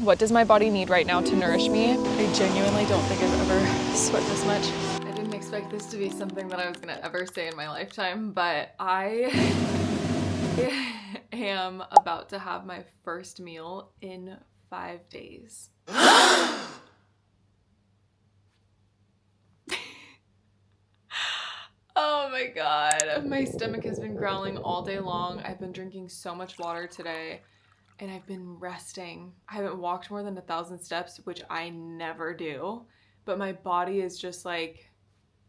What does my body need right now to nourish me? I genuinely don't think I've ever sweat this much. I didn't expect this to be something that I was gonna ever say in my lifetime, but I am about to have my first meal in 5 days. Oh my God. My stomach has been growling all day long. I've been drinking so much water today. And I've been resting. I haven't walked more than 1,000 steps, which I never do. But my body is just like,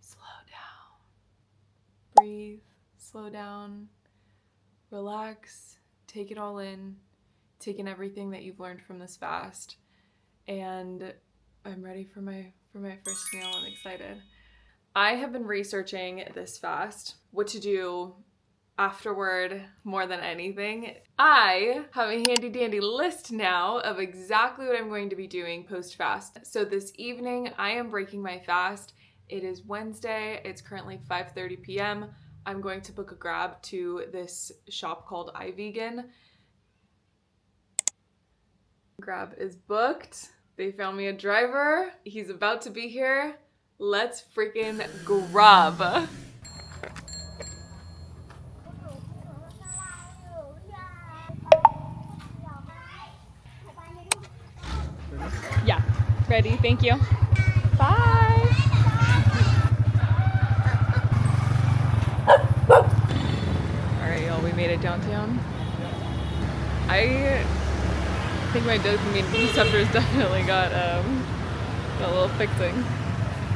slow down. Breathe, slow down, relax, take it all in, take in everything that you've learned from this fast. And I'm ready for my first meal. I'm excited. I have been researching this fast, what to do afterward more than anything. I have a handy dandy list now of exactly what I'm going to be doing post fast. So this evening I am breaking my fast. It is Wednesday. It's currently 5:30 p.m. I'm going to book a Grab to this shop called iVegan. Grab is booked. They found me a driver. He's about to be here. Let's freaking grub. Yeah, ready, thank you. Bye. All right, y'all, we made it downtown. I think my dopamine receptors definitely got a little fixing.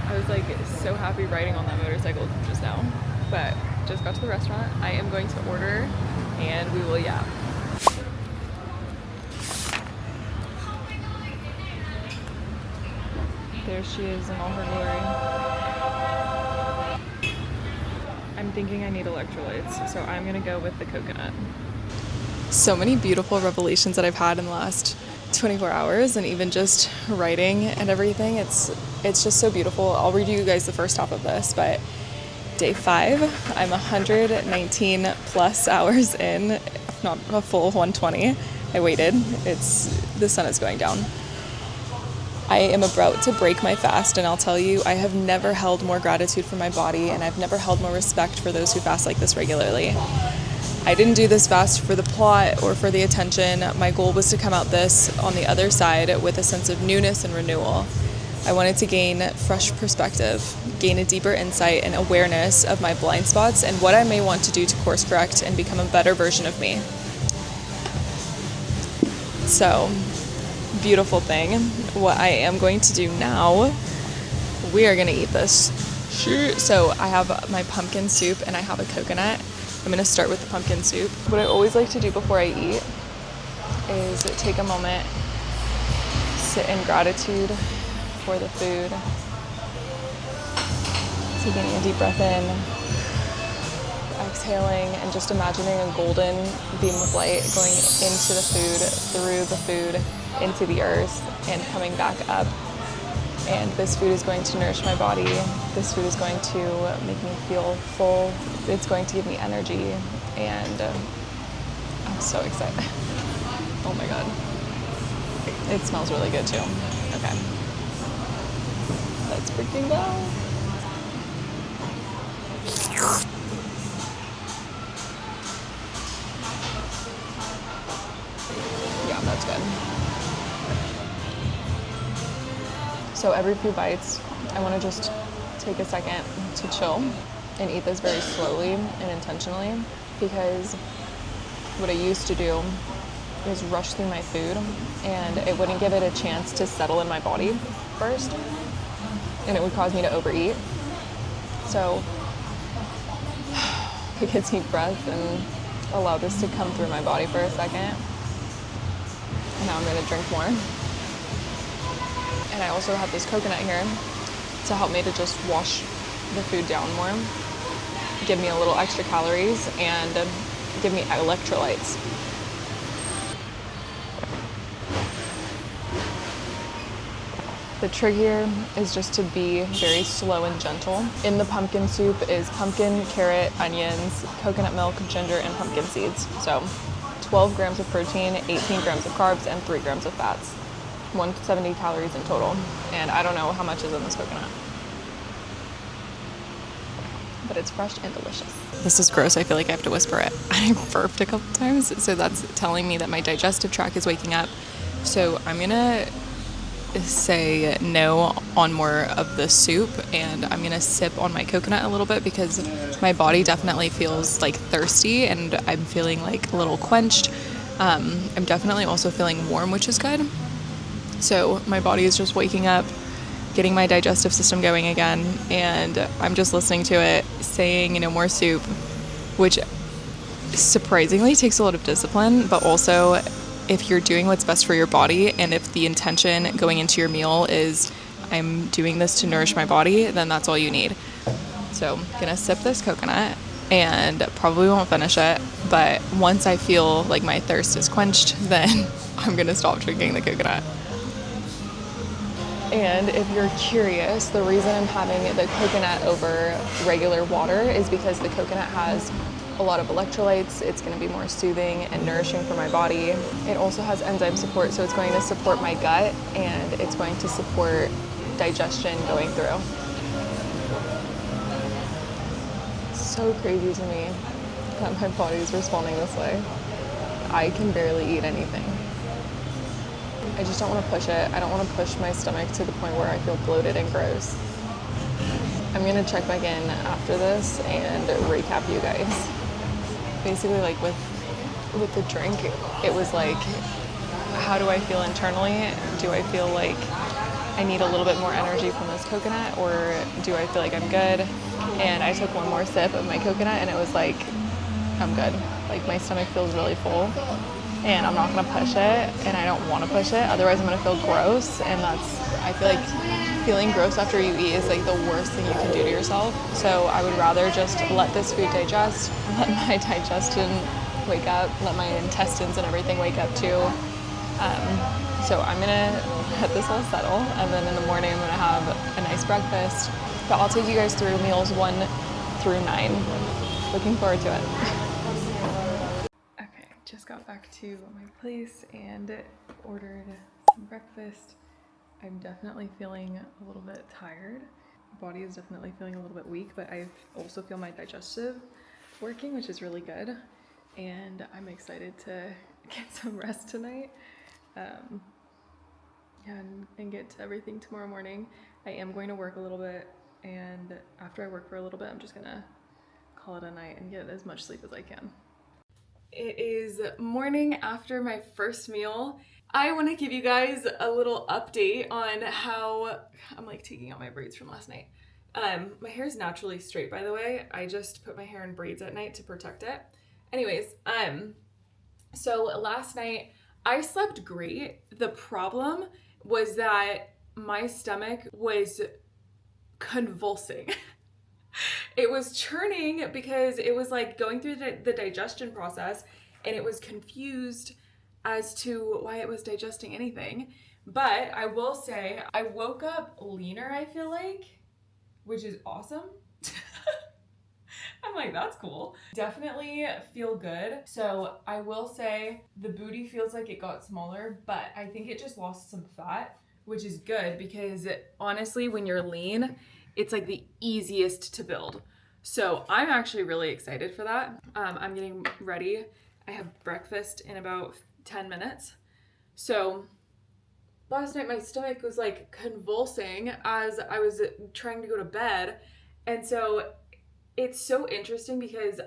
I was like so happy riding on that motorcycle just now, but just got to the restaurant. I am going to order and we will yap. There she is in all her glory. I'm thinking I need electrolytes, so I'm gonna go with the coconut. So many beautiful revelations that I've had in the last 24 hours, and even just writing and everything. It's just so beautiful. I'll read you guys the first half of this, but day 5, I'm 119 plus hours in, if not a full 120. I waited. The sun is going down. I am about to break my fast, and I'll tell you, I have never held more gratitude for my body, and I've never held more respect for those who fast like this regularly. I didn't do this fast for the plot or for the attention. My goal was to come out this on the other side with a sense of newness and renewal. I wanted to gain fresh perspective, gain a deeper insight and awareness of my blind spots and what I may want to do to course correct and become a better version of me. So, beautiful thing. What I am going to do now, we are going to eat this. So I have my pumpkin soup and I have a coconut. I'm going to start with the pumpkin soup. What I always like to do before I eat is take a moment, sit in gratitude for the food, taking a deep breath in, exhaling, and just imagining a golden beam of light going into the food, through the food, into the earth, and coming back up. And this food is going to nourish my body. This food is going to make me feel full. It's going to give me energy, and I'm so excited. Oh my God. It smells really good too. Okay. Let's freaking go. Yeah, that's good. So every few bites, I want to just take a second to chill and eat this very slowly and intentionally, because what I used to do is rush through my food and it wouldn't give it a chance to settle in my body first, and it would cause me to overeat. So take a deep breath and allow this to come through my body for a second. And now I'm going to drink more. And I also have this coconut here to help me to just wash the food down more, give me a little extra calories, and give me electrolytes. The trick here is just to be very slow and gentle. In the pumpkin soup is pumpkin, carrot, onions, coconut milk, ginger, and pumpkin seeds. So 12 grams of protein, 18 grams of carbs, and 3 grams of fats. 170 calories in total, and I don't know how much is in this coconut. But it's fresh and delicious. This is gross. I feel like I have to whisper it. I burped a couple times, so that's telling me that my digestive tract is waking up. So I'm gonna say no on more of the soup, and I'm gonna sip on my coconut a little bit because my body definitely feels like thirsty and I'm feeling like a little quenched. I'm definitely also feeling warm, which is good. So my body is just waking up, getting my digestive system going again, and I'm just listening to it saying, more soup, which surprisingly takes a lot of discipline, but also if you're doing what's best for your body, and if the intention going into your meal is I'm doing this to nourish my body, then that's all you need. So I'm gonna sip this coconut and probably won't finish it, but once I feel like my thirst is quenched, then I'm gonna stop drinking the coconut. And if you're curious, the reason I'm having the coconut over regular water is because the coconut has a lot of electrolytes. It's going to be more soothing and nourishing for my body. It also has enzyme support, so it's going to support my gut and it's going to support digestion going through. So crazy to me that my body is responding this way. I can barely eat anything. I just don't want to push it. I don't want to push my stomach to the point where I feel bloated and gross. I'm going to check back in after this and recap you guys. Basically, like with the drink, it was like, how do I feel internally? Do I feel like I need a little bit more energy from this coconut, or do I feel like I'm good? And I took one more sip of my coconut and it was like, I'm good. Like my stomach feels really full. And I'm not gonna push it, and I don't wanna push it, otherwise I'm gonna feel gross, and I feel like feeling gross after you eat is like the worst thing you can do to yourself. So I would rather just let this food digest, let my digestion wake up, let my intestines and everything wake up too. So I'm gonna let this all settle, and then in the morning I'm gonna have a nice breakfast. But I'll take you guys through meals 1 through 9. Looking forward to it. Just got back to my place and ordered some breakfast. I'm definitely feeling a little bit tired. Body is definitely feeling a little bit weak, but I also feel my digestive working, which is really good. And I'm excited to get some rest tonight. And get to everything tomorrow morning. I am going to work a little bit, and after I work for a little bit, I'm just gonna call it a night and get as much sleep as I can. It is morning after my first meal. I want to give you guys a little update on how I'm like taking out my braids from last night. My hair is naturally straight, by the way. I just put my hair in braids at night to protect it. Anyways, so last night I slept great. The problem was that my stomach was convulsing. It was churning because it was like going through the digestion process, and it was confused as to why it was digesting anything. But I will say I woke up leaner, I feel like, which is awesome. I'm like, that's cool. Definitely feel good. So I will say the booty feels like it got smaller, but I think it just lost some fat, which is good because honestly, when you're lean, it's like the easiest to build. So I'm actually really excited for that. I'm getting ready. I have breakfast in about 10 minutes. So last night my stomach was like convulsing as I was trying to go to bed. And so it's so interesting because,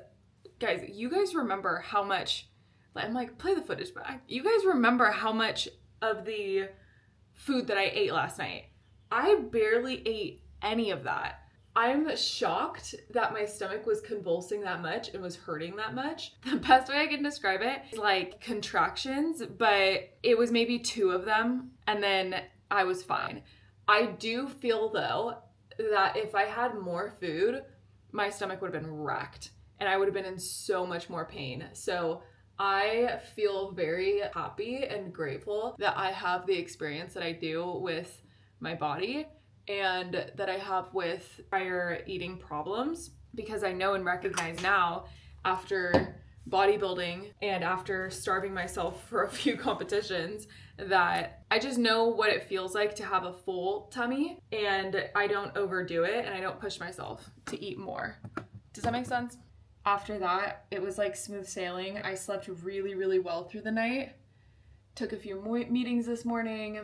guys, you guys remember how much, I'm like, play the footage back. You guys remember how much of the food that I ate last night. I barely ate any of that. I'm shocked that my stomach was convulsing that much and was hurting that much. The best way I can describe it is like contractions, but it was maybe 2 of them, and then I was fine. I do feel though that if I had more food, my stomach would have been wrecked and I would have been in so much more pain. So I feel very happy and grateful that I have the experience that I do with my body and that I have with prior eating problems, because I know and recognize now after bodybuilding and after starving myself for a few competitions that I just know what it feels like to have a full tummy, and I don't overdo it and I don't push myself to eat more. Does that make sense? After that, it was like smooth sailing. I slept really, really well through the night. Took a few meetings this morning,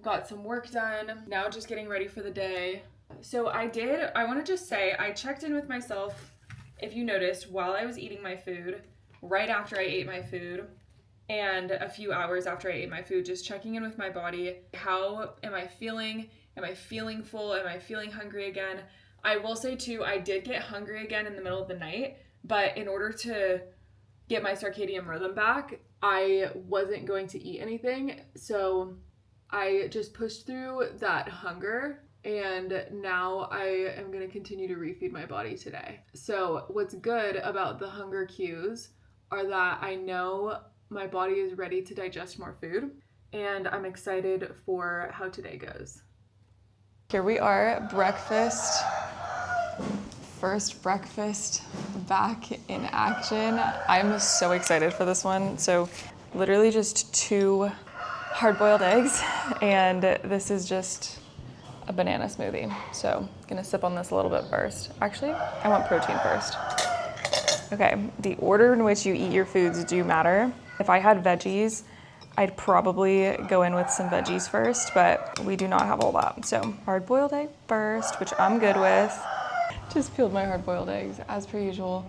got some work done. Now just getting ready for the day. So I want to just say, I checked in with myself, if you noticed, while I was eating my food, right after I ate my food, and a few hours after I ate my food, just checking in with my body. How am I feeling? Am I feeling full? Am I feeling hungry again? I will say too, I did get hungry again in the middle of the night, but in order to get my circadian rhythm back, I wasn't going to eat anything. So I just pushed through that hunger, and now I am going to continue to refeed my body today. So what's good about the hunger cues are that I know my body is ready to digest more food, and I'm excited for how today goes. Here we are, breakfast. First breakfast back in action. I'm so excited for this one. So literally just 2 hard-boiled eggs, and this is just a banana smoothie. So gonna sip on this a little bit first. Actually, I want protein first. Okay, the order in which you eat your foods do matter. If I had veggies, I'd probably go in with some veggies first, but we do not have all that. So hard-boiled egg first, which I'm good with. Just peeled my hard-boiled eggs, as per usual.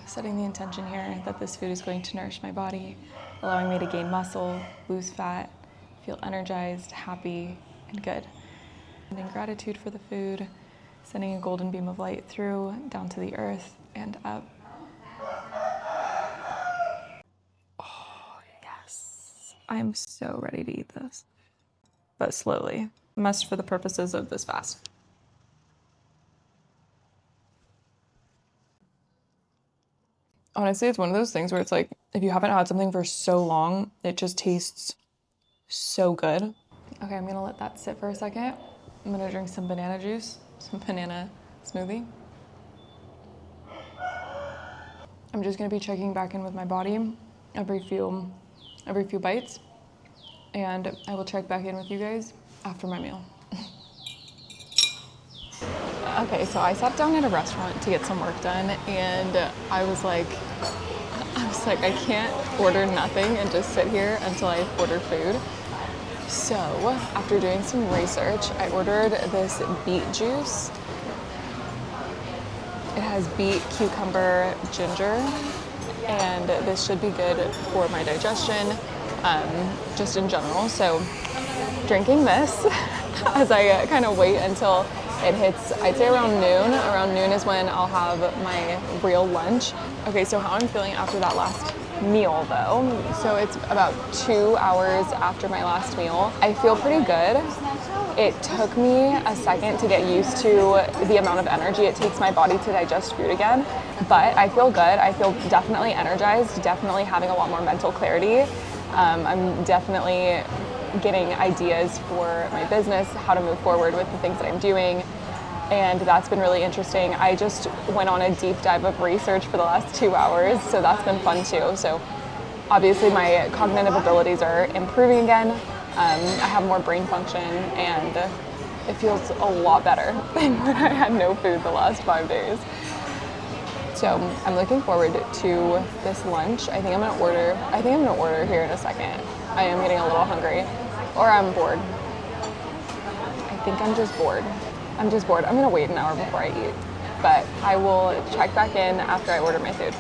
Setting the intention here that this food is going to nourish my body, allowing me to gain muscle, lose fat, feel energized, happy, and good. And in gratitude for the food, sending a golden beam of light through, down to the earth, and up. Oh, yes. I'm so ready to eat this. But slowly. Must for the purposes of this fast. Honestly, it's one of those things where it's like, if you haven't had something for so long, it just tastes so good. Okay, I'm gonna let that sit for a second. I'm gonna drink some banana juice, some banana smoothie. I'm just gonna be checking back in with my body every few bites, and I will check back in with you guys after my meal. Okay, so I sat down at a restaurant to get some work done, and I was like, I can't order nothing and just sit here until I order food. So after doing some research, I ordered this beet juice. It has beet, cucumber, ginger, and this should be good for my digestion, just in general. So drinking this as I kind of wait until it hits, I'd say around noon. Around noon is when I'll have my real lunch. Okay, so how I'm feeling after that last meal though. So it's about 2 hours after my last meal. I feel pretty good. It took me a second to get used to the amount of energy it takes my body to digest food again, but I feel good. I feel definitely energized, definitely having a lot more mental clarity. I'm definitely getting ideas for my business, how to move forward with the things that I'm doing, and that's been really interesting. I just went on a deep dive of research for the last 2 hours, so that's been fun too. So obviously my cognitive abilities are improving again. I have more brain function, and it feels a lot better than when I had no food the last 5 days. So I'm looking forward to this lunch. I think I'm gonna order here in a second. I am getting a little hungry, or I'm bored. I think I'm just bored. I'm gonna wait an hour before I eat, but I will check back in after I order my food.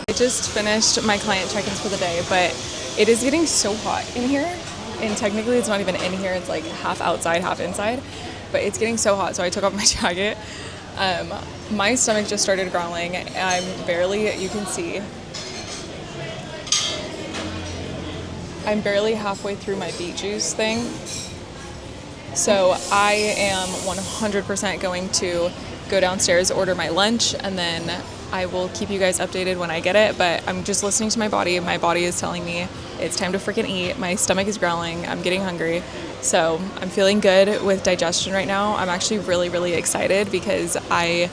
I just finished my client check-ins for the day, but it is getting so hot in here, and technically it's not even in here, it's like half outside, half inside, but it's getting so hot, so I took off my jacket. My stomach just started growling. You can see, I'm barely halfway through my beet juice thing. So I am 100% going to go downstairs, order my lunch, and then I will keep you guys updated when I get it. But I'm just listening to my body. My body is telling me it's time to freaking eat. My stomach is growling. I'm getting hungry. So I'm feeling good with digestion right now. I'm actually really, really excited because I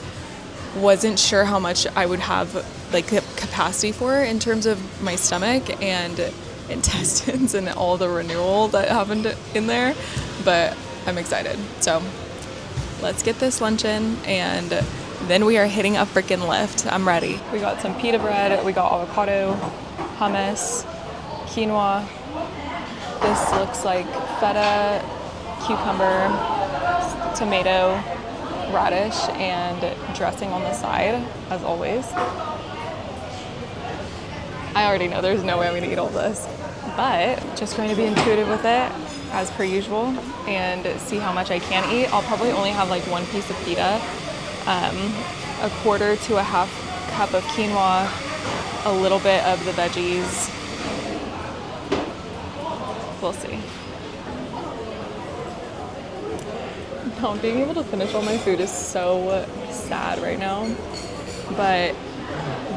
wasn't sure how much I would have like capacity for in terms of my stomach and intestines and all the renewal that happened in there, but I'm excited. So let's get this luncheon and then we are hitting a freaking lift. I'm ready. We got some pita bread, we got avocado, hummus, quinoa. This looks like feta, cucumber, tomato, radish, and dressing on the side, as always. I already know there's no way I'm gonna eat all this, but just going to be intuitive with it as per usual and see how much I can eat. I'll probably only have like one piece of pita, a quarter to a half cup of quinoa, a little bit of the veggies. We'll see. Not being able to finish all my food is so sad right now, but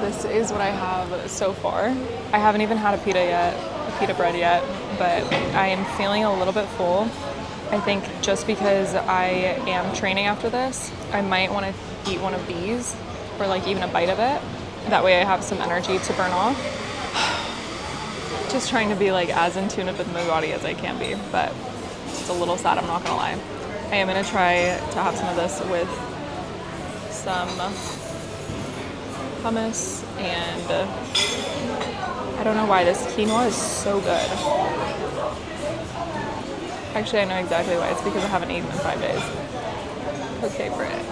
this is what I have so far. I haven't even had a pita bread yet, but I am feeling a little bit full. I think just because I am training after this, I might want to eat one of these or like even a bite of it. That way I have some energy to burn off. Just trying to be like as in tune with my body as I can be, but it's a little sad, I'm not gonna lie. I am gonna try to have some of this with some hummus, and I don't know why this quinoa is so good. Actually, I know exactly why. It's because I haven't eaten in 5 days. Okay, Britt.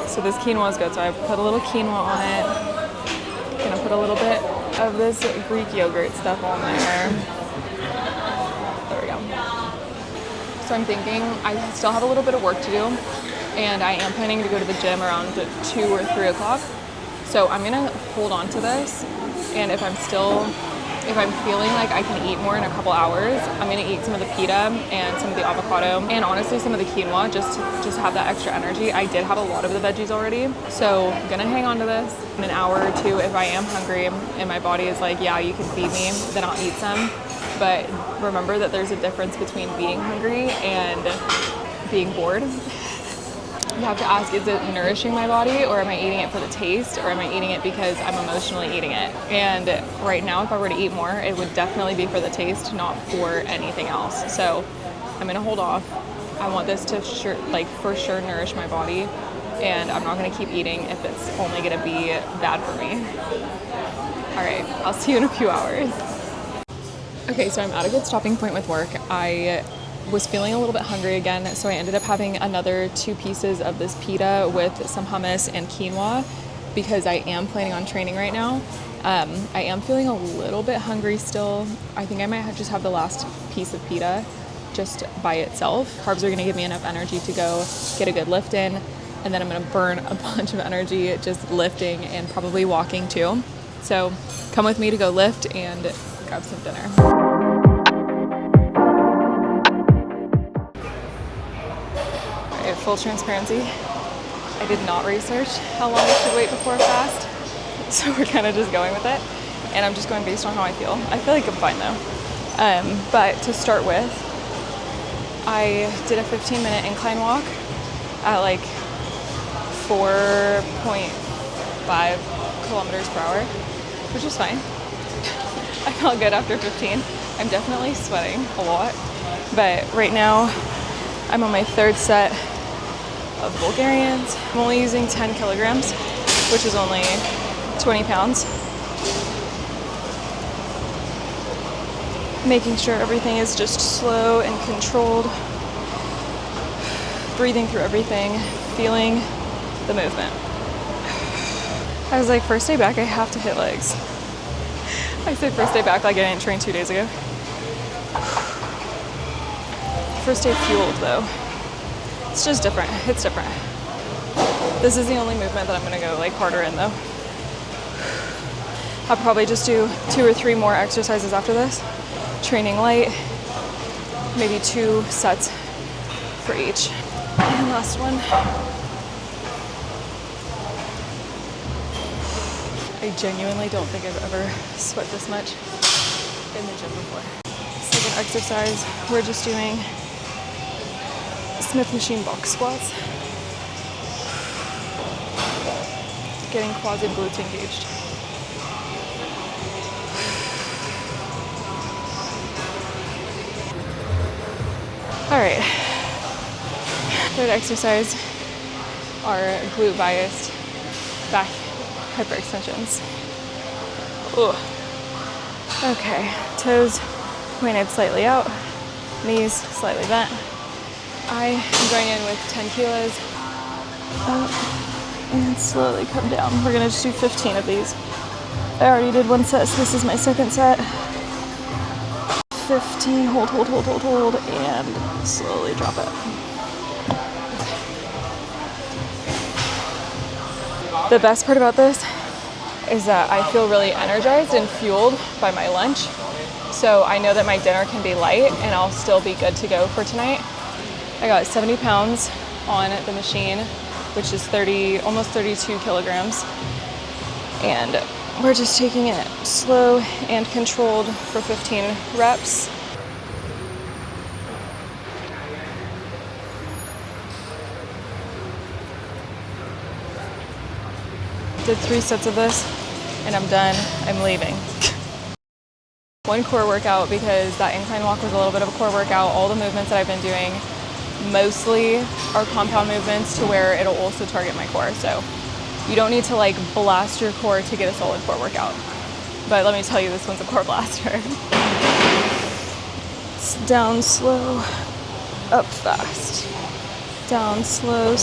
So this quinoa is good, so I put a little quinoa on it. Gonna put a little bit of this Greek yogurt stuff on there. There we go. So I'm thinking I still have a little bit of work to do, and I am planning to go to the gym around 2 or 3 o'clock. So I'm gonna hold on to this, and if I'm feeling like I can eat more in a couple hours, I'm gonna eat some of the pita and some of the avocado and honestly some of the quinoa just to have that extra energy. I did have a lot of the veggies already, so I'm gonna hang on to this. In an hour or two, if I am hungry and my body is like, yeah, you can feed me, then I'll eat some. But remember that there's a difference between being hungry and being bored. You have to ask, is it nourishing my body, or am I eating it for the taste, or am I eating it because I'm emotionally eating it? And right now, if I were to eat more, it would definitely be for the taste, not for anything else. So I'm gonna hold off. I want this to for sure nourish my body, and I'm not gonna keep eating if it's only gonna be bad for me. All right, I'll see you in a few hours. Okay, so I'm at a good stopping point with work. I was feeling a little bit hungry again, so I ended up having another 2 pieces of this pita with some hummus and quinoa because I am planning on training right now. I am feeling a little bit hungry still. I think I might just have the last piece of pita just by itself. Carbs are gonna give me enough energy to go get a good lift in, and then I'm gonna burn a bunch of energy just lifting and probably walking too. So come with me to go lift and grab some dinner. Full transparency, I did not research how long I should wait before a fast, so we're kind of just going with it, and I'm just going based on how I feel. I feel like I'm fine though. But to start with, I did a 15-minute incline walk at like 4.5 kilometers per hour, which is fine. I felt good after 15. I'm definitely sweating a lot, but right now I'm on my 3rd set of Bulgarians. I'm only using 10 kilograms, which is only 20 pounds. Making sure everything is just slow and controlled. Breathing through everything, feeling the movement. I was like, first day back, I have to hit legs. I said first day back like I didn't train 2 days ago. First day fueled though. It's just different. It's different. This is the only movement that I'm gonna go like harder in though. I'll probably just do 2 or 3 more exercises after this. Training light, maybe 2 sets for each. And last one. I genuinely don't think I've ever sweat this much in the gym before. Second exercise, we're just doing Smith machine box squats. getting quasi-glutes engaged. All right, third exercise are glute biased back hyperextensions. Ooh. Okay, toes pointed slightly out, knees slightly bent. I am going in with 10 kilos up and slowly come down. We're gonna just do 15 of these. I already did one set, so this is my second set. 15, hold, and slowly drop it. The best part about this is that I feel really energized and fueled by my lunch. So I know that my dinner can be light and I'll still be good to go for tonight. I got 70 pounds on the machine, which is almost 32 kilograms. And we're just taking it slow and controlled for 15 reps. Did 3 sets of this and I'm done. I'm leaving. One core workout because that incline walk was a little bit of a core workout. All the movements that I've been doing mostly are compound movements to where it'll also target my core. So you don't need to like blast your core to get a solid core workout. But let me tell you, this one's a core blaster. It's down slow, up fast. Down slow, up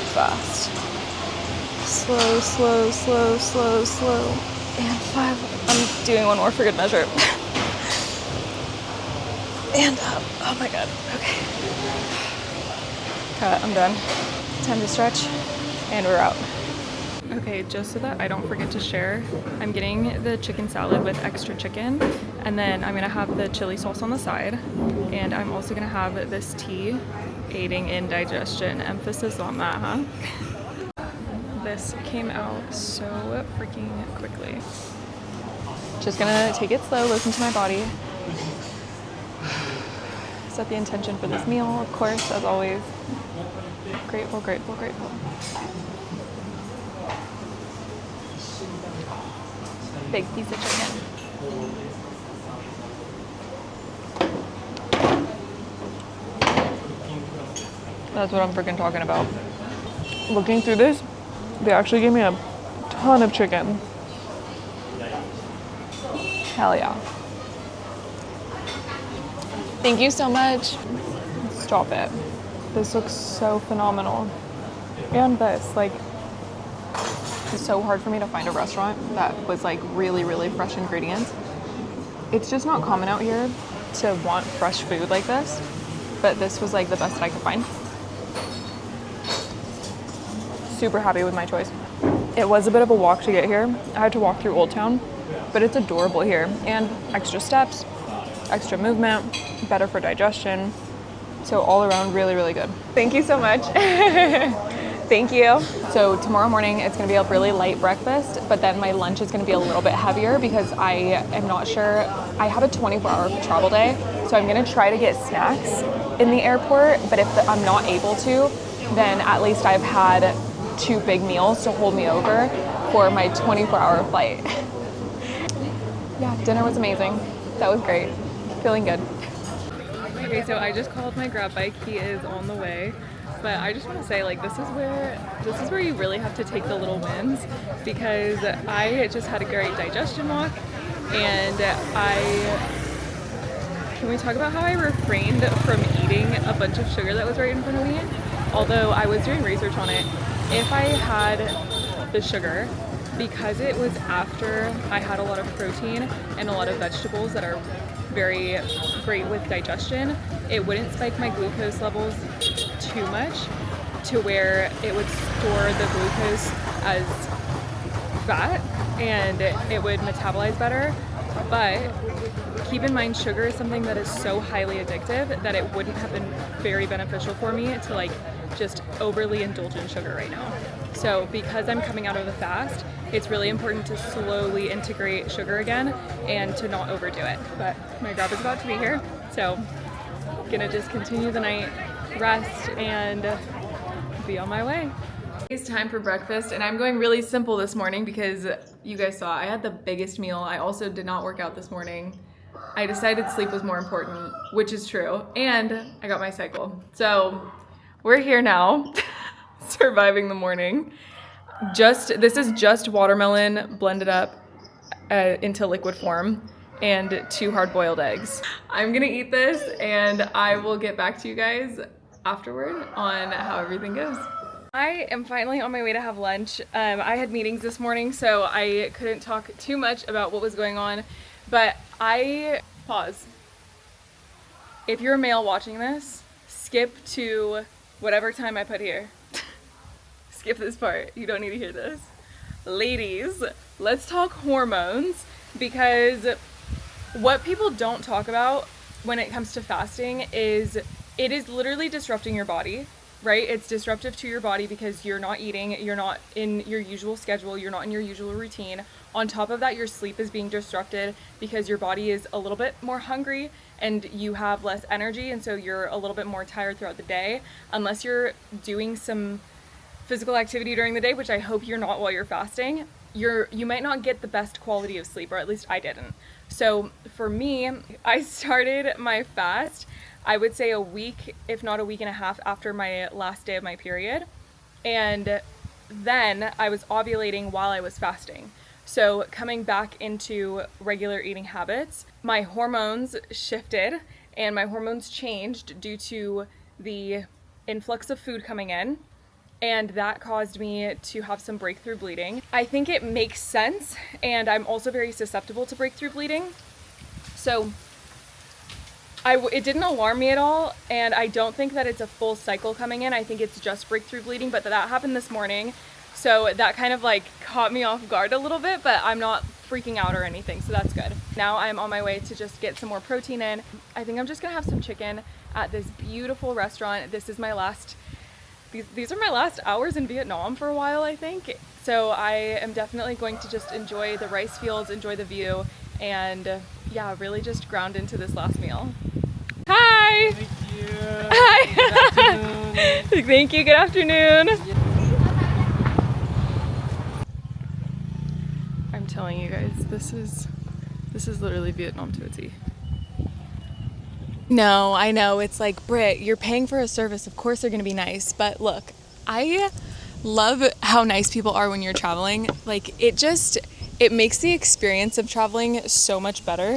fast. Slow. And 5. I'm doing one more for good measure. And up. Oh my god. Okay. Cut. I'm done. Time to stretch. And we're out. Okay, just so that I don't forget to share, I'm getting the chicken salad with extra chicken, and then I'm gonna have the chili sauce on the side, and I'm also gonna have this tea, aiding in digestion. Emphasis on that, huh? This came out so freaking quickly. Just gonna take it slow, listen to my body. Set the intention for this meal, of course, as always. Grateful. Big piece of chicken. That's what I'm freaking talking about. Looking through this, they actually gave me a ton of chicken. Hell yeah. Thank you so much. Stop it. This looks so phenomenal. And this, like, it's so hard for me to find a restaurant that was like really fresh ingredients. It's just not common out here to want fresh food like this, but this was like the best that I could find. Super happy with my choice. It was a bit of a walk to get here. I had to walk through Old Town, but it's adorable here. And extra steps, extra movement, better for digestion. So all around, really good. Thank you so much. Thank you. So tomorrow morning, it's gonna be a really light breakfast, but then my lunch is gonna be a little bit heavier because I am not sure. I have a 24-hour travel day, so I'm gonna try to get snacks in the airport, but if I'm not able to, then at least I've had 2 big meals to hold me over for my 24-hour flight. Yeah, dinner was amazing. That was great. Feeling good. Okay, so I just called my grab bike. He is on the way. But I just want to say, like, this is where you really have to take the little wins, because I just had a great digestion walk, and can we talk about how I refrained from eating a bunch of sugar that was right in front of me? Although I was doing research on it, if I had the sugar, because it was after I had a lot of protein and a lot of vegetables that are very great with digestion, it wouldn't spike my glucose levels too much to where it would store the glucose as fat and it would metabolize better. But keep in mind, sugar is something that is so highly addictive that it wouldn't have been very beneficial for me to like just overly indulge in sugar right now. So because I'm coming out of the fast, it's really important to slowly integrate sugar again and to not overdo it. But my grab is about to be here, so gonna just continue the night, rest, and be on my way. It's time for breakfast, and I'm going really simple this morning because you guys saw I had the biggest meal. I also did not work out this morning. I decided sleep was more important, which is true, and I got my cycle. So we're here now, surviving the morning. This is just watermelon blended up into liquid form and 2 hard-boiled eggs. I'm gonna eat this, and I will get back to you guys afterward on how everything goes. I am finally on my way to have lunch. I had meetings this morning, so I couldn't talk too much about what was going on, but pause. If you're a male watching this, skip to whatever time I put here. Skip this part, you don't need to hear this. Ladies, let's talk hormones, because what people don't talk about when it comes to fasting is it is literally disrupting your body. Right? It's disruptive to your body because you're not eating, you're not in your usual schedule, you're not in your usual routine. On top of that, your sleep is being disrupted because your body is a little bit more hungry and you have less energy, and so you're a little bit more tired throughout the day. Unless you're doing some physical activity during the day, which I hope you're not while you're fasting, you might not get the best quality of sleep, or at least I didn't. So for me, I started my fast, I would say a week, if not a week and a half after my last day of my period. And then I was ovulating while I was fasting. So coming back into regular eating habits, my hormones shifted and my hormones changed due to the influx of food coming in. And that caused me to have some breakthrough bleeding. I think it makes sense, and I'm also very susceptible to breakthrough bleeding. So it didn't alarm me at all, and I don't think that it's a full cycle coming in. I think it's just breakthrough bleeding, but that happened this morning. So that kind of like caught me off guard a little bit, but I'm not freaking out or anything, so that's good. Now I'm on my way to just get some more protein in. I think I'm just gonna have some chicken at this beautiful restaurant. These are my last hours in Vietnam for a while, I think. So I am definitely going to just enjoy the rice fields, enjoy the view, and yeah, really just ground into this last meal. Hi! Thank you. Hi! Thank you, good afternoon. I'm telling you guys, this is literally Vietnam to a T. No, I know, it's like, Britt, you're paying for a service, of course they're gonna be nice, but look, I love how nice people are when you're traveling. Like, it makes the experience of traveling so much better,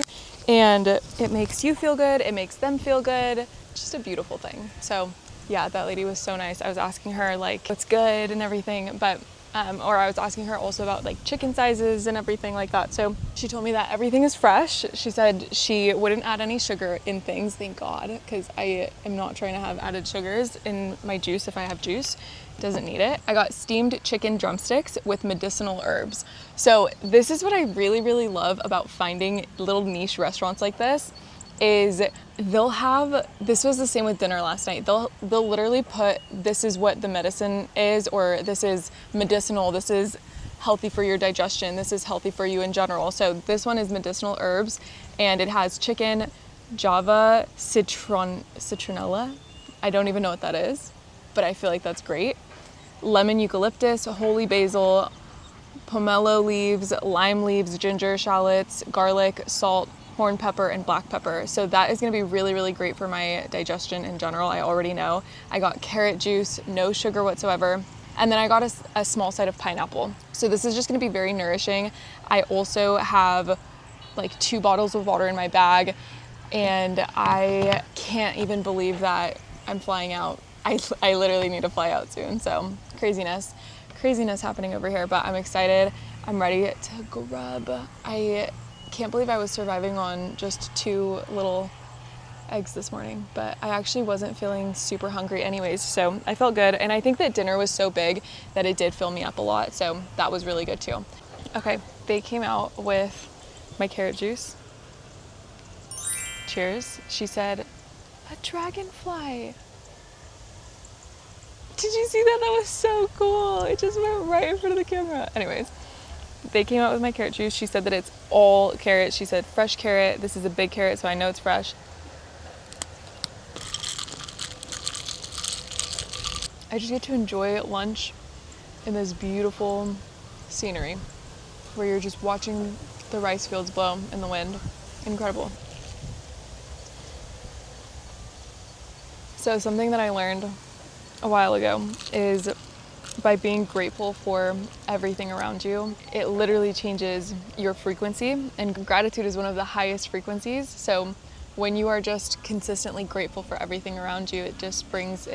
and it makes you feel good, it makes them feel good, just a beautiful thing. So yeah, that lady was so nice. I was asking her like what's good and everything, but or I was asking her also about like chicken sizes and everything like that. So she told me that everything is fresh. She said she wouldn't add any sugar in things, thank God, because I am not trying to have added sugars in my juice if I have juice. Doesn't need it. I got steamed chicken drumsticks with medicinal herbs. So this is what I really, really love about finding little niche restaurants like this, is this was the same with dinner last night. They'll literally put, this is what the medicine is, or this is medicinal, this is healthy for your digestion, this is healthy for you in general. So this one is medicinal herbs, and it has chicken, Java citronella. I don't even know what that is, but I feel like that's great. Lemon eucalyptus, holy basil, pomelo leaves, lime leaves, ginger, shallots, garlic, salt, horn pepper, and black pepper. So that is going to be really, really great for my digestion in general. I already know. I got carrot juice, no sugar whatsoever. And then I got a small side of pineapple. So this is just going to be very nourishing. I also have like 2 bottles of water in my bag, and I can't even believe that I'm flying out. I literally need to fly out soon. So craziness happening over here, but I'm excited. I'm ready to grub. I can't believe I was surviving on just 2 little eggs this morning, but I actually wasn't feeling super hungry anyways, so I felt good. And I think that dinner was so big that it did fill me up a lot, so that was really good too. Okay, they came out with my carrot juice. Cheers. She said, a dragonfly. Did you see that? That was so cool. It just went right in front of the camera. Anyways, they came out with my carrot juice. She said that it's all carrot. She said fresh carrot. This is a big carrot, so I know it's fresh. I just get to enjoy lunch in this beautiful scenery where you're just watching the rice fields blow in the wind. Incredible. So something that I learned a while ago is by being grateful for everything around you, it literally changes your frequency, and gratitude is one of the highest frequencies. So when you are just consistently grateful for everything around you, it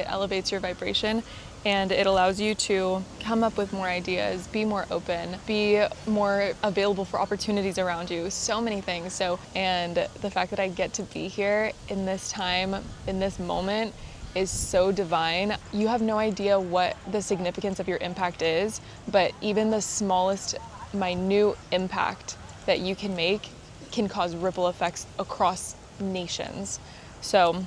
elevates your vibration, and it allows you to come up with more ideas, be more open, be more available for opportunities around you, so many things. And the fact that I get to be here in this time, in this moment, is so divine. You have no idea what the significance of your impact is, but even the smallest minute impact that you can make can cause ripple effects across nations. So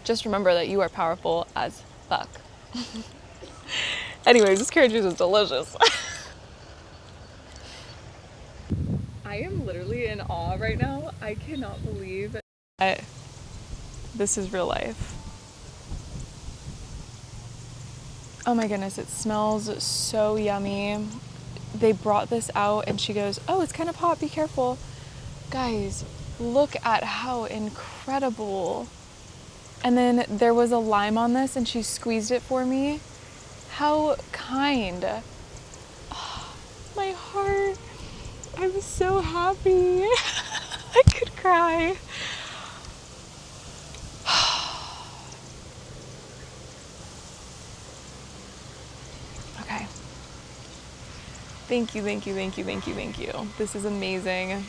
just remember that you are powerful as fuck. Anyways, this carrot juice is delicious. I am literally in awe right now. I cannot believe that this is real life. Oh my goodness, it smells so yummy. They brought this out and she goes, oh, it's kind of hot, be careful. Guys, look at how incredible. And then there was a lime on this and she squeezed it for me. How kind. Oh, my heart. I'm so happy. I could cry. Okay. Thank you, thank you, thank you, thank you, thank you. This is amazing.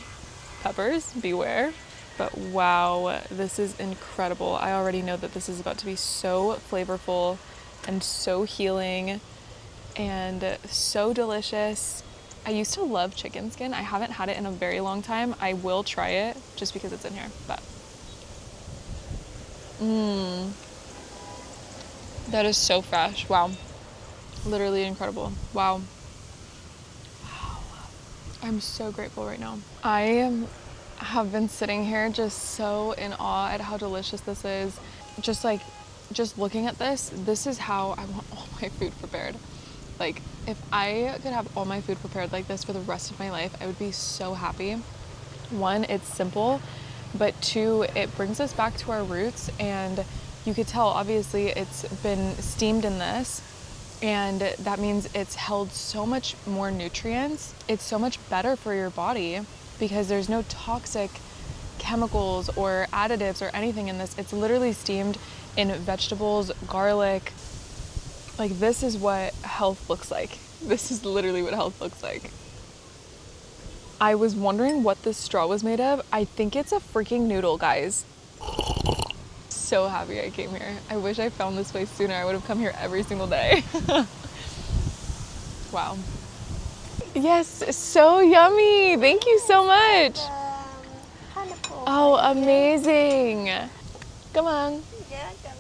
Peppers, beware. But wow, this is incredible. I already know that this is about to be so flavorful and so healing and so delicious. I used to love chicken skin. I haven't had it in a very long time. I will try it just because it's in here, but. That is so fresh. Wow. Literally incredible. Wow. I'm so grateful right now. I have been sitting here just so in awe at how delicious this is. Just looking at this is how I want all my food prepared. Like, if I could have all my food prepared like this for the rest of my life, I would be so happy. One, it's simple, but two, it brings us back to our roots, and you could tell, obviously, it's been steamed in this, and that means it's held so much more nutrients. It's so much better for your body because there's no toxic chemicals or additives or anything in this. It's literally steamed in vegetables, garlic. Like, this is what health looks like. This is literally what health looks like. I was wondering what this straw was made of. I think it's a freaking noodle, guys. So happy I came here. I wish I found this place sooner. I would have come here every single day. Wow. Yes, so yummy. Thank you so much. Pineapple. Oh, amazing. Come on. Yeah, come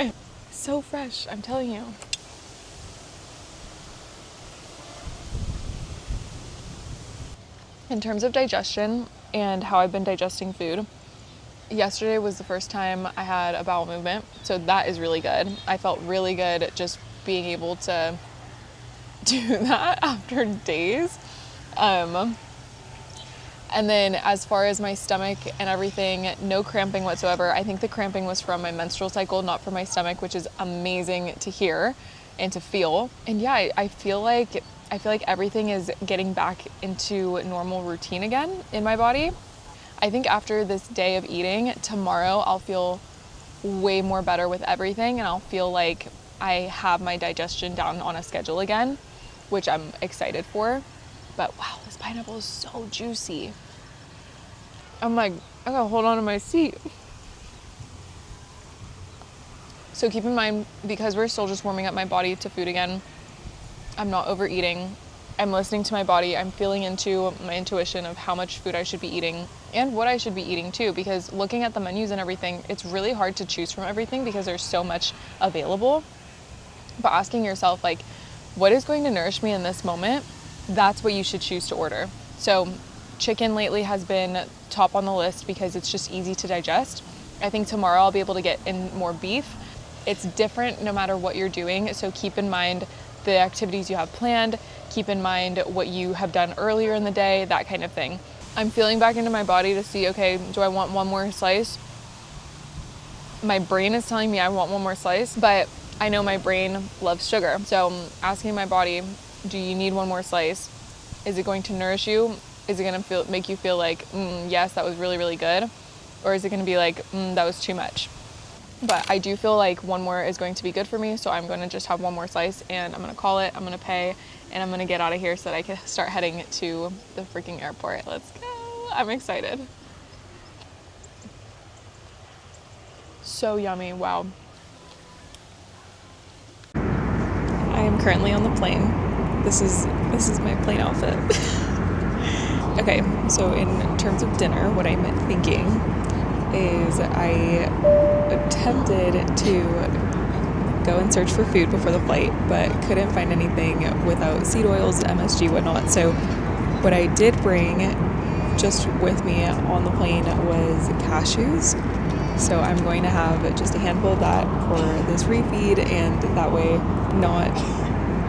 on. So fresh, I'm telling you. In terms of digestion and how I've been digesting food, yesterday was the first time I had a bowel movement, so that is really good. I felt really good just being able to do that after days. And then as far as my stomach and everything, no cramping whatsoever. I think the cramping was from my menstrual cycle, not from my stomach, which is amazing to hear and to feel. And yeah, I feel like everything is getting back into normal routine again in my body. I think after this day of eating, tomorrow I'll feel way more better with everything, and I'll feel like I have my digestion down on a schedule again, which I'm excited for. But wow, this pineapple is so juicy. I'm like, I gotta hold on to my seat. So keep in mind, because we're still just warming up my body to food again, I'm not overeating. I'm listening to my body. I'm feeling into my intuition of how much food I should be eating and what I should be eating too, because looking at the menus and everything, it's really hard to choose from everything because there's so much available. But asking yourself, like, what is going to nourish me in this moment? That's what you should choose to order. So chicken lately has been top on the list because it's just easy to digest. I think tomorrow I'll be able to get in more beef. It's different no matter what you're doing, so keep in mind the activities you have planned, keep in mind what you have done earlier in the day, that kind of thing. I'm feeling back into my body to see, okay, do I want one more slice? My brain is telling me I want one more slice, but I know my brain loves sugar. So I'm asking my body, do you need one more slice? Is it going to nourish you? Is it going to make you feel like, yes, that was really, really good? Or is it going to be like, that was too much? But I do feel like one more is going to be good for me, so I'm going to just have one more slice and I'm going to call it, I'm going to pay, and I'm going to get out of here so that I can start heading to the freaking airport. Let's go. I'm excited. So yummy. Wow. I am currently on the plane. This is my plane outfit. Okay, so in terms of dinner, what I'm thinking is I attempted to go and search for food before the flight, but couldn't find anything without seed oils, MSG, whatnot. So what I did bring just with me on the plane was cashews. So I'm going to have just a handful of that for this refeed, and that way not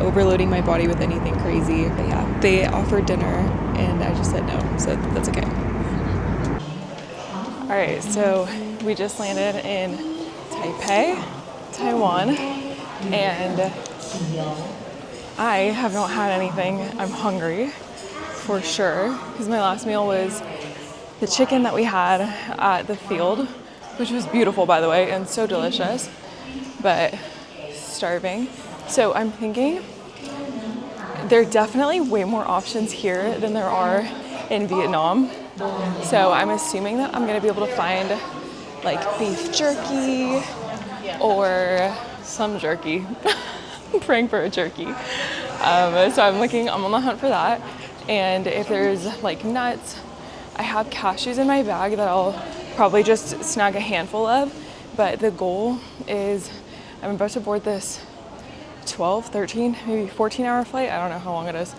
overloading my body with anything crazy. But yeah, they offered dinner and I just said no, so that's okay. All right, so we just landed in Taipei, Taiwan, and I have not had anything. I'm hungry for sure, because my last meal was the chicken that we had at the field, which was beautiful, by the way, and so delicious, but starving. So I'm thinking there are definitely way more options here than there are in Vietnam. So I'm assuming that I'm gonna be able to find like beef jerky or some jerky. I'm praying for a jerky. So I'm on the hunt for that. And if there's like nuts, I have cashews in my bag that I'll probably just snag a handful of. But the goal is I'm about to board this 12, 13, maybe 14-hour flight. I don't know how long it is.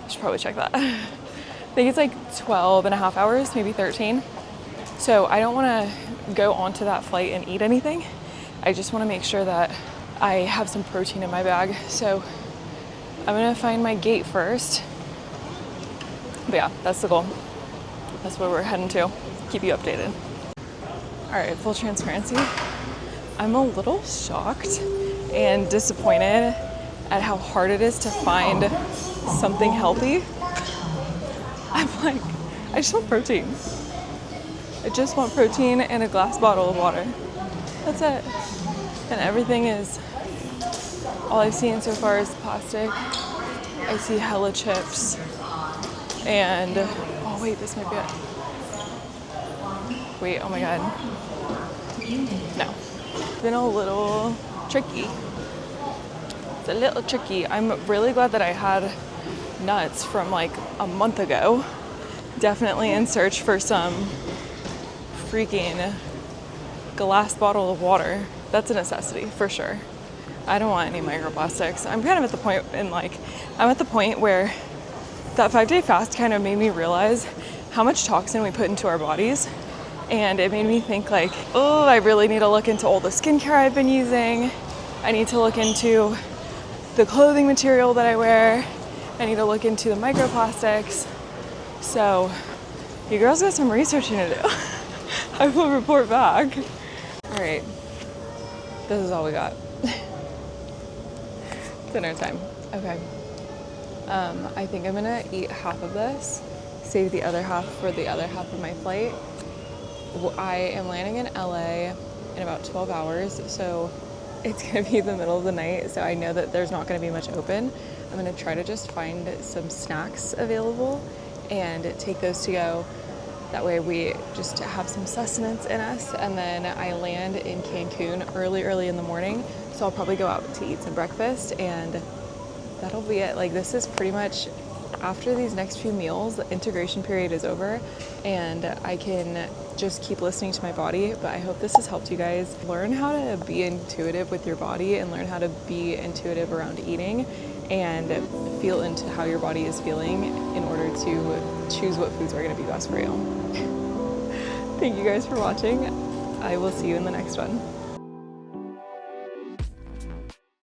I should probably check that. I think it's like 12 and a half hours, maybe 13. So I don't want to go onto that flight and eat anything. I just want to make sure that I have some protein in my bag. So I'm going to find my gate first. But yeah, that's the goal. That's where we're heading to. Keep you updated. All right, full transparency. I'm a little shocked and disappointed at how hard it is to find something healthy. I'm like, I just want protein. I just want protein and a glass bottle of water. That's it. And everything is, all I've seen so far is plastic. I see hella chips. And, oh wait, this might be it. Wait, oh my God. No. It's been a little tricky. It's a little tricky. I'm really glad that I had nuts from like a month ago. Definitely in search for some freaking glass bottle of water. That's a necessity for sure. I don't want any microplastics. I'm kind of at the point I'm at the point where that 5-day fast kind of made me realize how much toxin we put into our bodies. And it made me think like, oh, I really need to look into all the skincare I've been using. I need to look into the clothing material that I wear. I need to look into the microplastics. So you girls got some researching to do. I will report back. All right, this is all we got. Dinner time. Okay. I think I'm gonna eat half of this, save the other half for the other half of my flight. I am landing in LA in about 12 hours, so it's gonna be the middle of the night, so I know that there's not gonna be much open. I'm gonna try to just find some snacks available and take those to go. That way we just have some sustenance in us, and then I land in Cancun early in the morning, so I'll probably go out to eat some breakfast, and that'll be it. Like, this is pretty much, after these next few meals, the integration period is over, and I can just keep listening to my body. But I hope this has helped you guys learn how to be intuitive with your body and learn how to be intuitive around eating and feel into how your body is feeling in order to choose what foods are going to be best for you. Thank you guys for watching. I will see you in the next one.